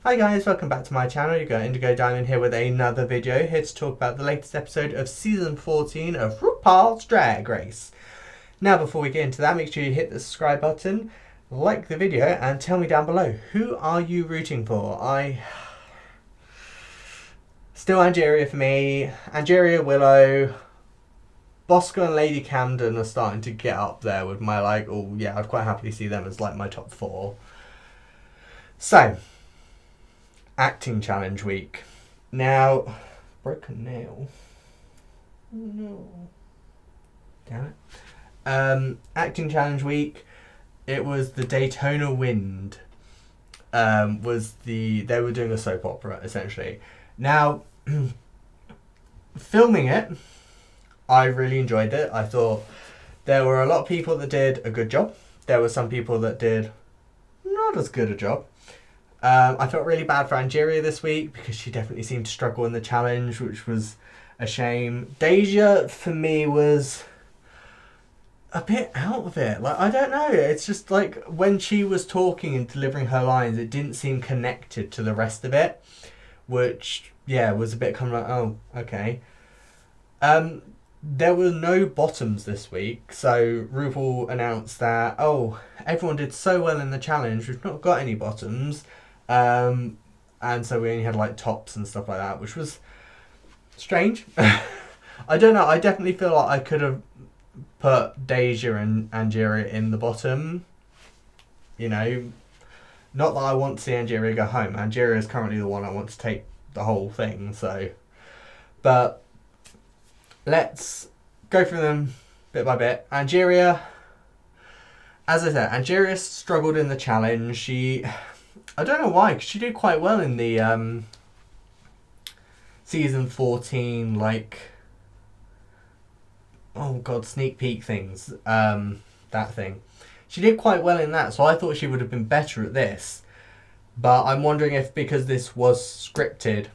Hi guys, welcome back to my channel. You got Indigo Diamond here with another video, here to talk about the latest episode of Season 14 of RuPaul's Drag Race. Now before we get into that, make sure you hit the subscribe button, like the video, and tell me down below, who are you rooting for? Still Angeria for me. Angeria, Willow, Bosco and Lady Camden are starting to get up there with my oh yeah, I'd quite happily see them as my top 4. So, acting challenge week. Now, broken nail. Oh no. Damn it. Acting challenge week. It was the Daytona Wind. They were doing a soap opera essentially. Now, filming it, I really enjoyed it. I thought there were a lot of people that did a good job. There were some people that did not as good a job. I felt really bad for Angeria this week because she definitely seemed to struggle in the challenge, which was a shame. Deja, for me, was a bit out of it. I don't know. It's just when she was talking and delivering her lines, it didn't seem connected to the rest of it, which, yeah, was a bit kind of oh, okay. There were no bottoms this week, so RuPaul announced that, oh, everyone did so well in the challenge, we've not got any bottoms. And so we only had tops and stuff like that, which was strange. I don't know, I definitely feel like I could have put Deja and Angeria in the bottom. You know, not that I want to see Angeria go home. Angeria is currently the one I want to take the whole thing, so. But let's go through them bit by bit. Angeria, as I said, Angeria struggled in the challenge. I don't know why, because she did quite well in the season 14, oh god, sneak peek things, that thing. She did quite well in that, so I thought she would have been better at this. But I'm wondering if because this was scripted,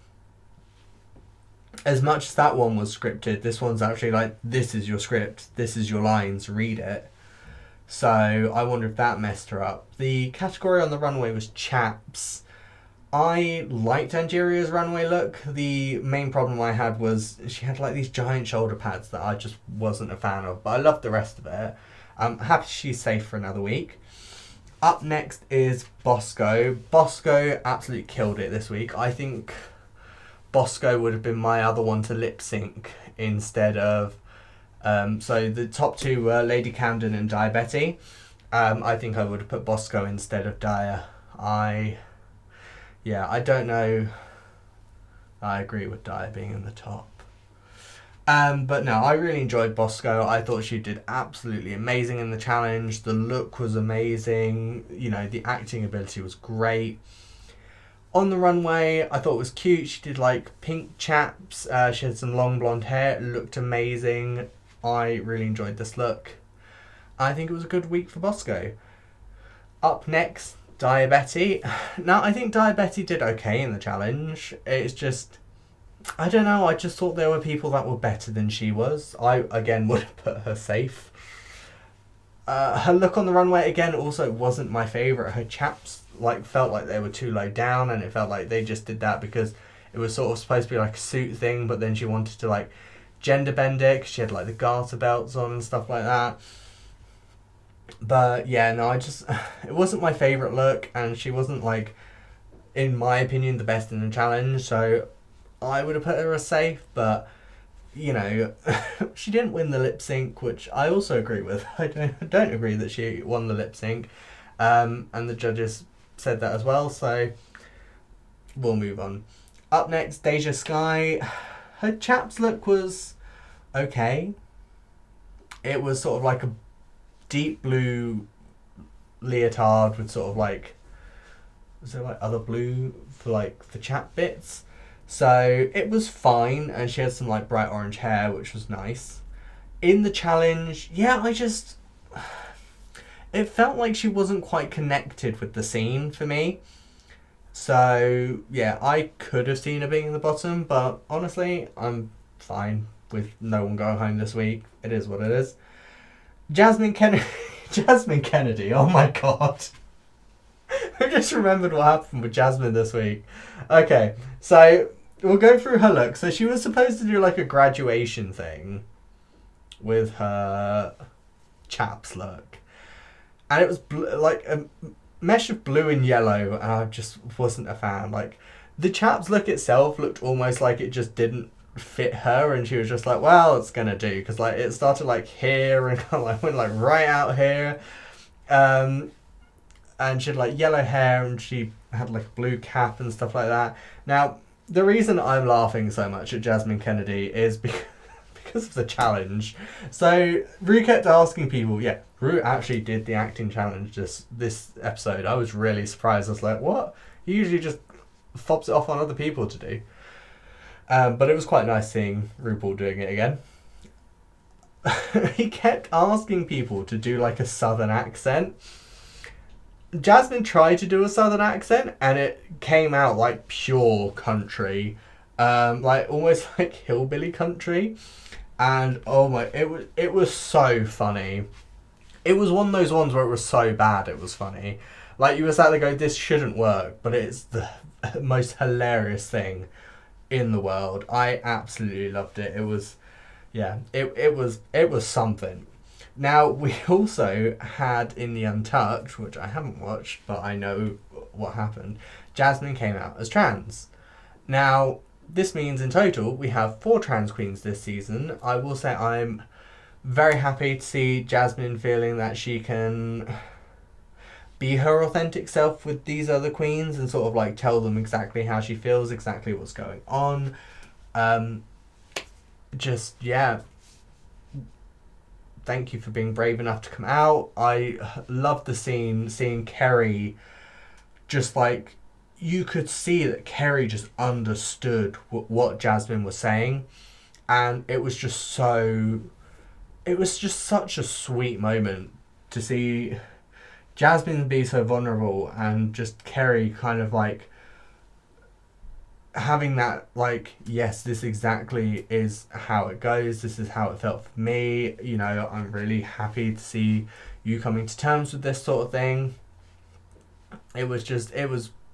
as much as that one was scripted, this one's actually this is your script, this is your lines, read it. So I wonder if that messed her up. The category on the runway was chaps. I liked Angeria's runway look. The main problem I had was she had these giant shoulder pads that I just wasn't a fan of, but I loved the rest of it. I'm happy she's safe for another week. Up next is Bosco. Bosco absolutely killed it this week. I think Bosco would have been my other one to lip sync instead of so the top 2 were Lady Camden and Daya. I think I would have put Bosco instead of Daya. I don't know. I agree with Daya being in the top. But no, I really enjoyed Bosco. I thought she did absolutely amazing in the challenge. The look was amazing. You know, the acting ability was great. On the runway, I thought it was cute. She did pink chaps. She had some long blonde hair. It looked amazing. I really enjoyed this look. I think it was a good week for Bosco. Up next, Daya. Now, I think Daya did okay in the challenge. It's just, I don't know, I just thought there were people that were better than she was. I, again, would have put her safe. Her look on the runway, again, also wasn't my favourite. Her chaps, felt like they were too low down, and it felt like they just did that because it was sort of supposed to be a suit thing, but then she wanted to, gender bend it because she had the garter belts on and stuff like that. But yeah, no, it wasn't my favourite look, and she wasn't in my opinion the best in the challenge, so I would have put her as safe. But you know, she didn't win the lip sync, which I also agree with. I don't agree that she won the lip sync, and the judges said that as well, so we'll move on. Up next, Deja Skye. Her chaps look was okay. It was sort of a deep blue leotard with sort of was there other blue for the chap bits? So it was fine, and she had some bright orange hair, which was nice. In the challenge, yeah, it felt like she wasn't quite connected with the scene for me. So yeah, I could have seen her being in the bottom, but honestly, I'm fine with no one going home this week. It is what it is. Jasmine Kennedy, oh my god. I just remembered what happened with Jasmine this week. Okay, so we'll go through her look. So she was supposed to do like a graduation thing with her chaps look. And it was like a mesh of blue and yellow, and I just wasn't a fan. Like, the chaps look itself looked almost like it just didn't fit her, and she was just like, well, it's gonna do, because like it started like here and kind of like went like right out here. And she had like yellow hair, and she had like a blue cap and stuff like that. Now, the reason I'm laughing so much at Jasmine Kennedy is because of the challenge. So Ru kept asking people, yeah, Ru actually did the acting challenge this episode. I was really surprised. I was like, what? He usually just fobs it off on other people to do. But it was quite nice seeing RuPaul doing it again. He kept asking people to do like a southern accent. Jasmine tried to do a southern accent, and it came out like pure country, like almost like hillbilly country, and oh my, it was so funny. It was one of those ones where it was so bad it was funny. Like, you were sat there going, this shouldn't work, but it's the most hilarious thing in the world. I absolutely loved it. It was, yeah, it was something. Now, we also had in the Untucked, which I haven't watched, but I know what happened, Jasmine came out as trans. Now, this means in total we have 4 trans queens this season. I will say I'm very happy to see Jasmine feeling that she can be her authentic self with these other queens and sort of like tell them exactly how she feels, exactly what's going on. Just, yeah. Thank you for being brave enough to come out. I love the scene, seeing Kerri, just like, you could see that Kerri just understood what Jasmine was saying. And it was just such a sweet moment to see Jasmine be so vulnerable, and just Kerri kind of like having that, like, yes, this exactly is how it goes, this is how it felt for me, you know, I'm really happy to see you coming to terms with this sort of thing. It was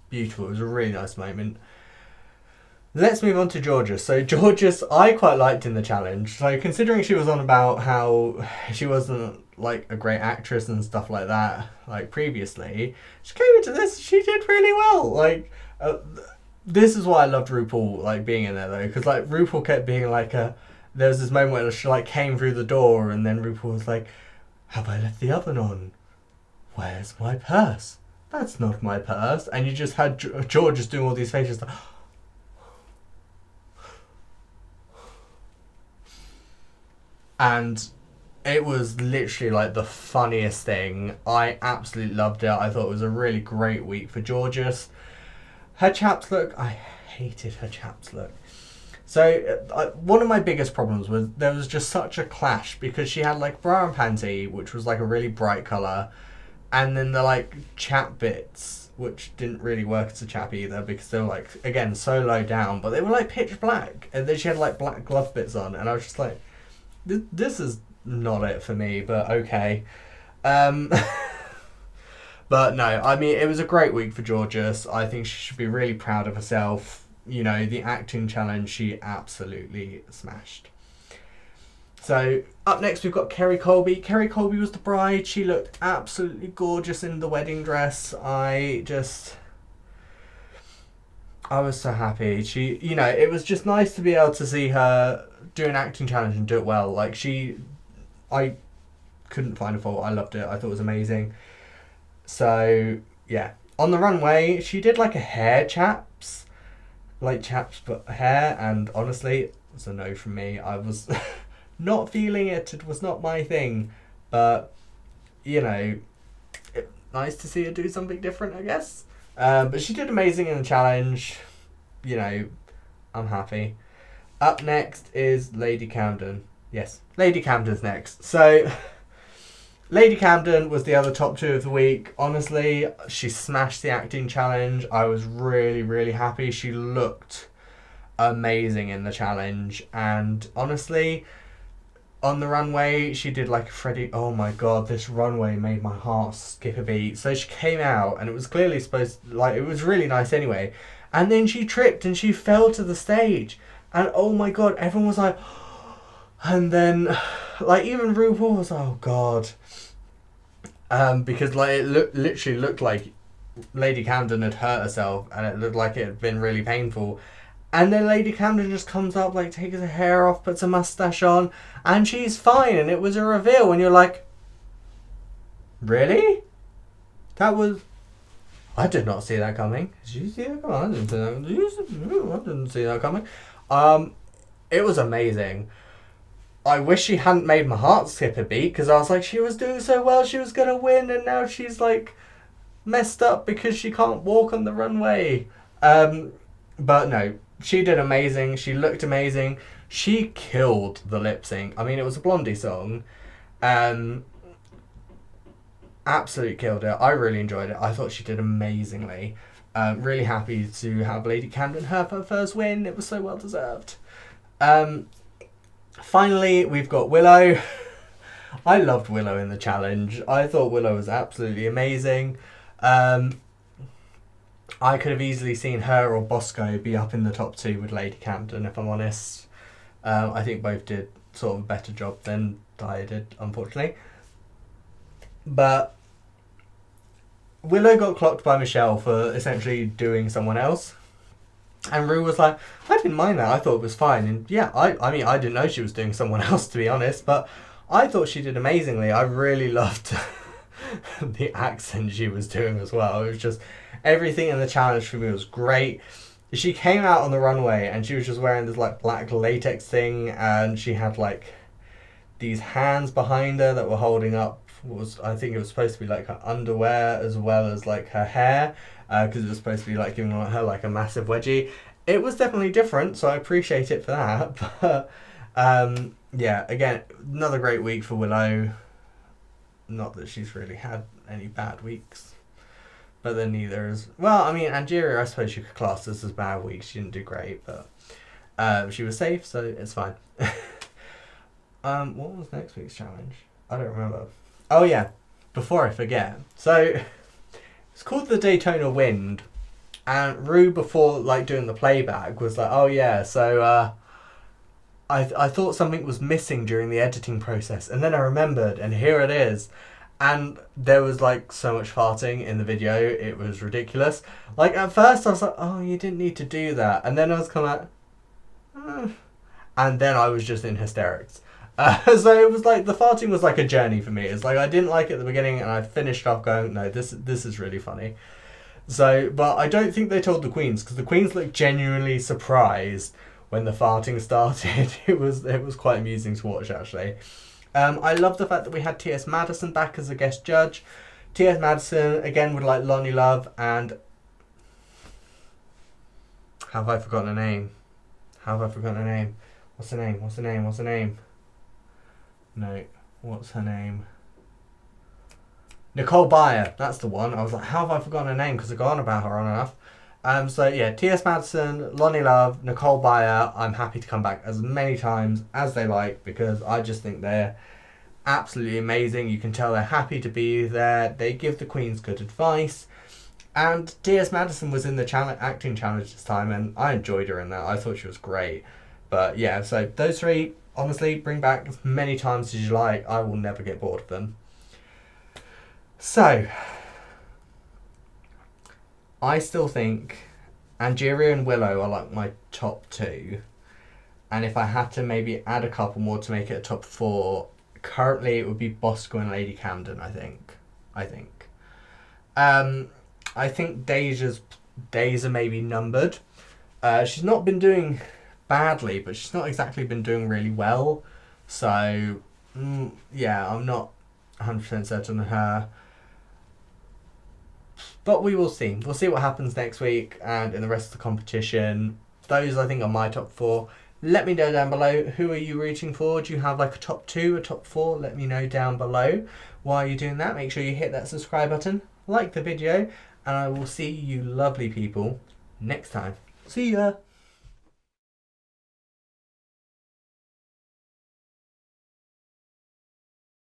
beautiful. It was a really nice moment. Let's move on to Jorgeous. So Jorgeous, I quite liked in the challenge. So considering she was on about how she wasn't like a great actress and stuff like that, like previously, she came into this, she did really well. Like, this is why I loved RuPaul, like, being in there, though, because, like, RuPaul kept being, like, there was this moment where she, like, came through the door, and then RuPaul was like, have I left the oven on? Where's my purse? That's not my purse. And you just had George just doing all these faces, like, and it was literally, like, the funniest thing. I absolutely loved it. I thought it was a really great week for Jorgeous. Her chaps look, I hated her chaps look. So one of my biggest problems was there was just such a clash, because she had like bra and panty, which was like a really bright colour, and then the like chap bits, which didn't really work as a chap either, because they were like, again, so low down, but they were like pitch black, and then she had like black glove bits on, and I was just like, this is not it for me, but okay. But no, I mean, it was a great week for Jorgeous. I think she should be really proud of herself. You know, the acting challenge, she absolutely smashed. So, up next we've got Kerry Colby. Kerry Colby was the bride. She looked absolutely gorgeous in the wedding dress. I was so happy. She, you know, it was just nice to be able to see her do an acting challenge and do it well. Like, I couldn't find a fault. I loved it. I thought it was amazing. So, yeah. On the runway, she did like a hair chaps. Like chaps, but hair. And honestly, it was a no from me. I was not feeling it. It was not my thing. But, you know, nice to see her do something different, I guess. But she did amazing in the challenge. You know, I'm happy. Up next is Lady Camden. Yes, Lady Camden's next. So, Lady Camden was the other top 2 of the week. Honestly, she smashed the acting challenge. I was really, really happy. She looked amazing in the challenge. And honestly, On the runway, she did like a Freddie. Oh my god, this runway made my heart skip a beat. So she came out, and it was clearly supposed to, like, it was really nice anyway. And then she tripped and she fell to the stage. And oh my god, everyone was like, and then, like, even RuPaul was like, oh god. Because like it literally looked like Lady Camden had hurt herself, and it looked like it had been really painful. And then Lady Camden just comes up, like, takes her hair off, puts a mustache on, and she's fine. And it was a reveal, and you're like, really? That was... I did not see that coming. Did you see that coming? I didn't see that. I didn't see that coming. It was amazing. I wish she hadn't made my heart skip a beat, because I was like, she was doing so well, she was going to win, and now she's, like, messed up because she can't walk on the runway. But no. She did amazing. She looked amazing. She killed the lip sync. I mean, it was a Blondie song. Absolutely killed it. I really enjoyed it. I thought she did amazingly. Really happy to have Lady Camden have her first win. It was so well deserved. Finally, we've got Willow. I loved Willow in the challenge. I thought Willow was absolutely amazing. I could have easily seen her or Bosco be up in the top 2 with Lady Camden, if I'm honest. I think both did sort of a better job than Daya did, unfortunately. But Willow got clocked by Michelle for essentially doing someone else. And Rue was like, I didn't mind that. I thought it was fine. And yeah, I mean, I didn't know she was doing someone else, to be honest. But I thought she did amazingly. I really loved the accent she was doing as well. It was just... everything in the challenge for me was great. She came out on the runway and she was just wearing this like black latex thing, and she had like these hands behind her that were holding up I think it was supposed to be like her underwear as well as like her hair, because it was supposed to be like giving her like a massive wedgie. It was definitely different, so I appreciate it for that. But yeah, again, another great week for Willow. Not that she's really had any bad weeks. But then neither is... well, I mean, Angeria, I suppose you could class this as bad week. She didn't do great, but she was safe, so it's fine. What was next week's challenge? I don't remember. Oh, yeah. Before I forget. So, it's called the Daytona Wind. And Rue, before, like, doing the playback, was like, oh, yeah, so, I thought something was missing during the editing process. And then I remembered, and here it is. And there was, like, so much farting in the video. It was ridiculous. Like, at first I was like, oh, you didn't need to do that. And then I was kind of like, and then I was just in hysterics. So it was like, the farting was like a journey for me. It's like, I didn't like it at the beginning, and I finished off going, no, this is really funny. So, but I don't think they told the queens, because the queens looked genuinely surprised when the farting started. It was quite amusing to watch, actually. I love the fact that we had T.S. Madison back as a guest judge. T.S. Madison, again, with like Lonnie Love and... have I forgotten her name? What's her name? No, what's her name? Nicole Byer, that's the one. I was like, how have I forgotten her name? Because I've gone about her on enough. So yeah, T.S. Madison, Lonnie Love, Nicole Byer. I'm happy to come back as many times as they like, because I just think they're absolutely amazing. You can tell they're happy to be there. They give the queens good advice. And T.S. Madison was in the acting challenge this time, and I enjoyed her in that. I thought she was great. But yeah, so those three, honestly, bring back as many times as you like. I will never get bored of them. So, I still think Angeria and Willow are like my top 2. And if I had to maybe add a couple more to make it a top 4, currently it would be Bosco and Lady Camden, I think. I think Deja's days are maybe numbered. She's not been doing badly, but she's not exactly been doing really well. So, yeah, I'm not 100% certain on her. But we will see. We'll see what happens next week and in the rest of the competition. Those, I think, are my top 4. Let me know down below, who are you rooting for? Do you have like a top 2, a top 4? Let me know down below. While you're doing that, make sure you hit that subscribe button, like the video, and I will see you lovely people next time. See ya!